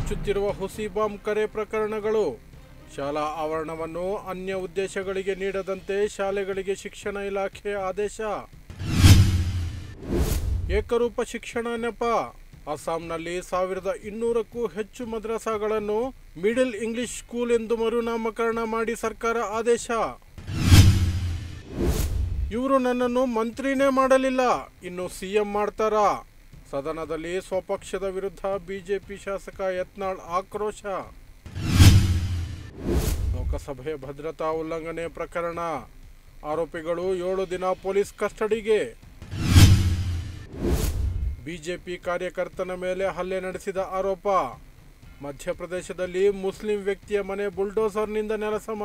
ಹೆಚ್ಚುತ್ತಿರುವ ಹುಸಿ ಬಾಂಬ್ ಕರೆ ಪ್ರಕರಣಗಳು. ಶಾಲಾ ಆವರಣವನ್ನು ಅನ್ಯ ಉದ್ದೇಶಗಳಿಗೆ ನೀಡದಂತೆ ಶಾಲೆಗಳಿಗೆ ಶಿಕ್ಷಣ ಇಲಾಖೆ ಆದೇಶ. ಏಕರೂಪ ಶಿಕ್ಷಣ ನೆಪ. ಅಸ್ಸಾಂನಲ್ಲಿ 1200ಕ್ಕೂ ಹೆಚ್ಚು ಮದ್ರಸಾಗಳನ್ನು ಮಿಡಲ್ ಇಂಗ್ಲಿಷ್ ಸ್ಕೂಲ್ ಎಂದು ಮರುನಾಮಕರಣ ಮಾಡಿ ಸರ್ಕಾರ ಆದೇಶ. ಇವರು ನನ್ನನ್ನು ಮಂತ್ರಿನೇ ಮಾಡಲಿಲ್ಲ, ಇನ್ನು ಸಿಎಂ ಮಾಡ್ತಾರಾ? ಸದನದಲ್ಲಿ ಸ್ವಪಕ್ಷದ ವಿರುದ್ಧ ಬಿಜೆಪಿ ಶಾಸಕ ಯತ್ನಾಳ್ ಆಕ್ರೋಶ. ಲೋಕಸಭೆ ಭದ್ರತಾ ಉಲ್ಲಂಘನೆ ಪ್ರಕರಣ. ಆರೋಪಿಗಳು 7 ದಿನ ಪೊಲೀಸ್ ಕಸ್ಟಡಿಗೆ. ಬಿಜೆಪಿ ಕಾರ್ಯಕರ್ತನ ಮೇಲೆ ಹಲ್ಲೆ ನಡೆಸಿದ ಆರೋಪ. ಮಧ್ಯಪ್ರದೇಶದಲ್ಲಿ ಮುಸ್ಲಿಂ ವ್ಯಕ್ತಿಯ ಮನೆ ಬುಲ್ಡೋಸರ್ನಿಂದ ನೆಲಸಮ.